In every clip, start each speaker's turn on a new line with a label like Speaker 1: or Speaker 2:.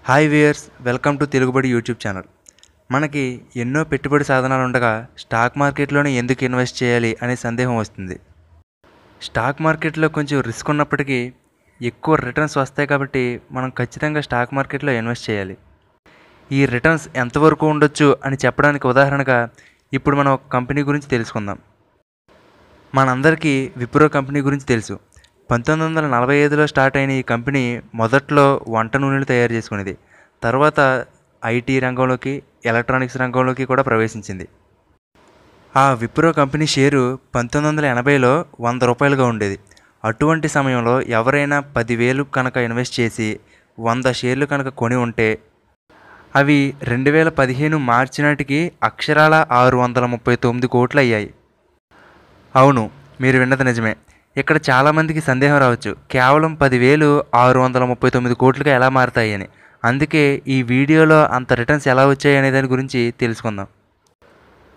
Speaker 1: Hi viewers, welcome to Telugubadi YouTube channel. మనకి ఎన్నో పెట్టుబడి సాధనాలు ఉండగా స్టాక్ మార్కెట్లోనే ఎందుకు ఇన్వెస్ట్ చేయాలి అనే సందేహం వస్తుంది. స్టాక్ మార్కెట్లో కొంచెం రిస్క్ ఉన్నప్పటికీ ఎక్కువ రిటర్న్స్ వస్తాయి కాబట్టి మనం ఖచ్చితంగా స్టాక్ మార్కెట్లో ఇన్వెస్ట్ చేయాలి. ఈ రిటర్న్స్ ఎంతవరకు ఉండొచ్చు అని చెప్పడానికి ఉదాహరణగా ఇప్పుడు మనం ఒక కంపెనీ గురించి తెలుసుకుందాం. మనందరికీ విప్రో కంపెనీ గురించి తెలుసు. 1945లో స్టార్ట్ అయిన ఈ కంపెనీ మొదట్లో వంట నూనెలు తయారు చేసుకునేది. తర్వాత ఐటీ రంగంలోకి, ఎలక్ట్రానిక్స్ రంగంలోకి కూడా ప్రవేశించింది. ఆ విప్రో కంపెనీ షేరు 1980లో ₹100గా ఉండేది. అటువంటి సమయంలో ఎవరైనా 10,000 కనుక ఇన్వెస్ట్ చేసి 100 షేర్లు కనుక కొని ఉంటే అవి 2015 మార్చి నాటికి అక్షరాల 639 కోట్లు అయ్యాయి. అవును, మీరు విన్నది నిజమే. ఇక్కడ చాలామందికి సందేహం రావచ్చు, కేవలం 10,000 639 కోట్లుగా ఎలా మారతాయి అని. అందుకే ఈ వీడియోలో అంత రిటర్న్స్ ఎలా వచ్చాయి అనే దాని గురించి తెలుసుకుందాం.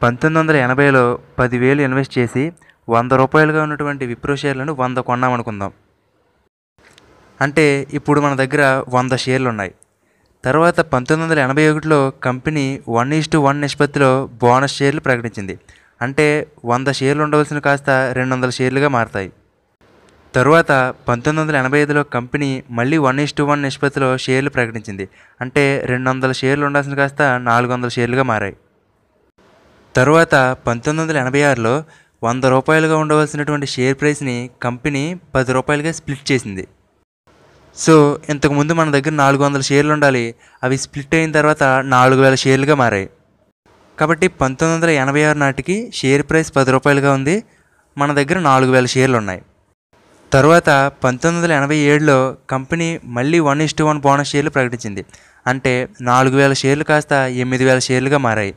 Speaker 1: 1980లో 10,000 ఇన్వెస్ట్ చేసి ₹100గా ఉన్నటువంటి విప్రో షేర్లను 100 కొన్నామనుకుందాం. అంటే ఇప్పుడు మన దగ్గర 100 షేర్లు ఉన్నాయి. తర్వాత 1981లో కంపెనీ 1:1 నిష్పత్తిలో బోనస్ షేర్లు ప్రకటించింది. అంటే 100 షేర్లు ఉండవలసిన కాస్త 200 షేర్లుగా మారతాయి. తరువాత 1985లో కంపెనీ మళ్ళీ 1:1 నిష్పత్తిలో షేర్లు ప్రకటించింది. అంటే 200 షేర్లు ఉండాల్సిన కాస్త 400 షేర్లుగా మారాయి. తరువాత 1986లో ₹100గా ఉండవలసినటువంటి షేర్ ప్రైస్ని కంపెనీ ₹10గా స్ప్లిట్ చేసింది. సో ఇంతకుముందు మన దగ్గర 400 షేర్లు ఉండాలి, అవి స్ప్లిట్ అయిన తర్వాత 4,000 షేర్లుగా మారాయి. కాబట్టి 1986 నాటికి షేర్ ప్రైస్ ₹10గా ఉంది, మన దగ్గర 4,000 షేర్లు ఉన్నాయి. తరువాత 1987లో కంపెనీ మళ్ళీ 1:1 బోనస్ షేర్లు ప్రకటించింది. అంటే 4,000 షేర్లు కాస్త 8,000 షేర్లుగా మారాయి.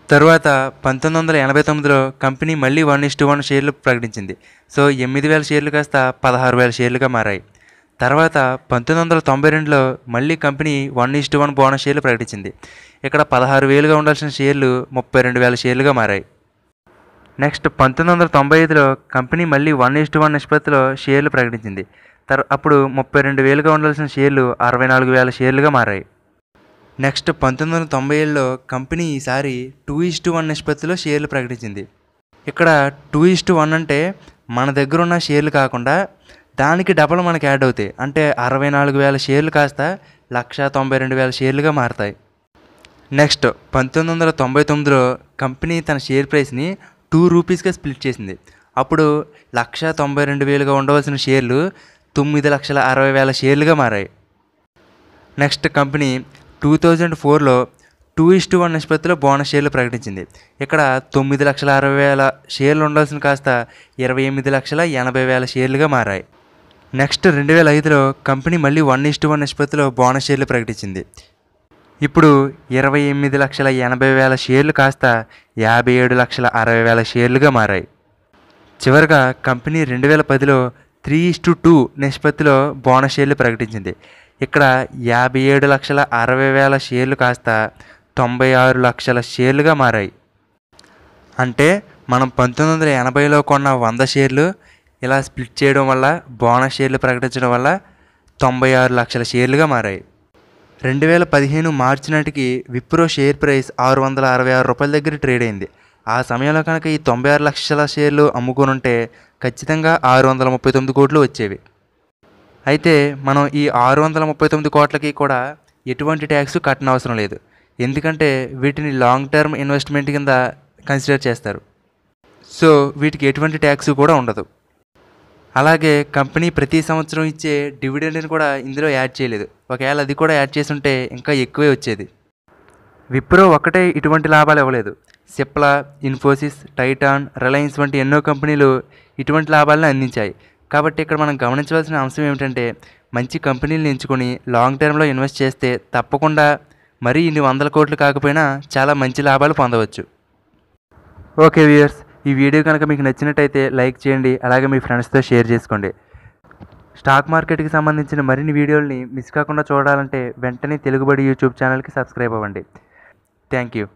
Speaker 1: తరువాత 1989లో కంపెనీ మళ్ళీ 1:1 షేర్లు ప్రకటించింది. సో 8,000 షేర్లు కాస్త 16,000 షేర్లుగా మారాయి. తర్వాత 1992లో మళ్ళీ కంపెనీ 1:1 బోనస్ షేర్లు ప్రకటించింది. ఇక్కడ 16,000గా ఉండాల్సిన షేర్లు 32,000 షేర్లుగా మారాయి. నెక్స్ట్ 1995లో కంపెనీ మళ్ళీ 1:1 నిష్పత్తిలో షేర్లు ప్రకటించింది. అప్పుడు 32,000గా ఉండాల్సిన షేర్లు 64,000 షేర్లుగా మారాయి. నెక్స్ట్ 1997లో కంపెనీ ఈసారి 2:1 నిష్పత్తిలో షేర్లు ప్రకటించింది. ఇక్కడ 2:1 అంటే మన దగ్గర ఉన్న షేర్లు కాకుండా దానికి డబల్ మనకి యాడ్ అవుతాయి. అంటే 64,000 షేర్లు కాస్త 192,000 షేర్లుగా మారతాయి. నెక్స్ట్ 1999లో కంపెనీ తన షేర్ ప్రైస్ని ₹2గా స్ప్లిట్ చేసింది. అప్పుడు 192,000గా ఉండవలసిన షేర్లు 9,60,000 షేర్లుగా మారాయి. నెక్స్ట్ కంపెనీ 2004లో 2:1 నిష్పత్తిలో బోనస్ షేర్లు ప్రకటించింది. ఇక్కడ 9,60,000 షేర్లు ఉండాల్సిన కాస్త 28,80,000 షేర్లుగా మారాయి. నెక్స్ట్ 2005లో కంపెనీ మళ్ళీ 1:1 నిష్పత్తిలో బోనస్ షేర్లు ప్రకటించింది. ఇప్పుడు 28,80,000 షేర్లు కాస్త 57,60,000 షేర్లుగా మారాయి. చివరగా కంపెనీ 2010లో 3:2 నిష్పత్తిలో బోనస్ షేర్లు ప్రకటించింది. ఇక్కడ 57,60,000 షేర్లు కాస్త 96 లక్షల షేర్లుగా మారాయి. అంటే మనం 1980లో కొన్న 100 షేర్లు ఇలా స్ప్లిట్ చేయడం వల్ల, బోనస్ షేర్లు ప్రకటించడం వల్ల 96 లక్షల షేర్లుగా మారాయి. 2015 మార్చి నాటికి విప్రో షేర్ ప్రైస్ ₹666 దగ్గర ట్రేడ్ అయింది. ఆ సమయంలో కనుక ఈ 96 లక్షల షేర్లు అమ్ముకొని ఉంటే ఖచ్చితంగా 639 కోట్లు వచ్చేవి. అయితే మనం ఈ 639 కోట్లకి కూడా ఎటువంటి ట్యాక్స్ కట్టనవసరం లేదు. ఎందుకంటే వీటిని లాంగ్ టర్మ్ ఇన్వెస్ట్మెంట్ కింద కన్సిడర్ చేస్తారు. సో వీటికి ఎటువంటి ట్యాక్స్ కూడా ఉండదు. అలాగే కంపెనీ ప్రతి సంవత్సరం ఇచ్చే డివిడెండ్ని కూడా ఇందులో యాడ్ చేయలేదు. ఒకవేళ అది కూడా యాడ్ చేసి ఉంటే ఇంకా ఎక్కువే వచ్చేది. విప్రో ఒక్కటే ఇటువంటి లాభాలు ఇవ్వలేదు. సిప్లా, ఇన్ఫోసిస్, టైటాన్, రిలయన్స్ వంటి ఎన్నో కంపెనీలు ఇటువంటి లాభాలను అందించాయి. కాబట్టి ఇక్కడ మనం గమనించవలసిన అంశం ఏమిటంటే, మంచి కంపెనీలను ఎంచుకొని లాంగ్ టర్మ్లో ఇన్వెస్ట్ చేస్తే తప్పకుండా మరీ ఇన్ని 100 కోట్లు కాకపోయినా చాలా మంచి లాభాలు పొందవచ్చు. ఓకే వ్యూయర్స్, ఈ వీడియో కనుక మీకు నచ్చినట్టయితే లైక్ చేయండి, అలాగే మీ ఫ్రెండ్స్తో షేర్ చేసుకోండి. స్టాక్ మార్కెట్కి సంబంధించిన మరిన్ని వీడియోలని మిస్ కాకుండా చూడాలంటే వెంటనే తెలుగుబడి యూట్యూబ్ ఛానల్కి సబ్స్క్రైబ్ అవ్వండి. Thank you.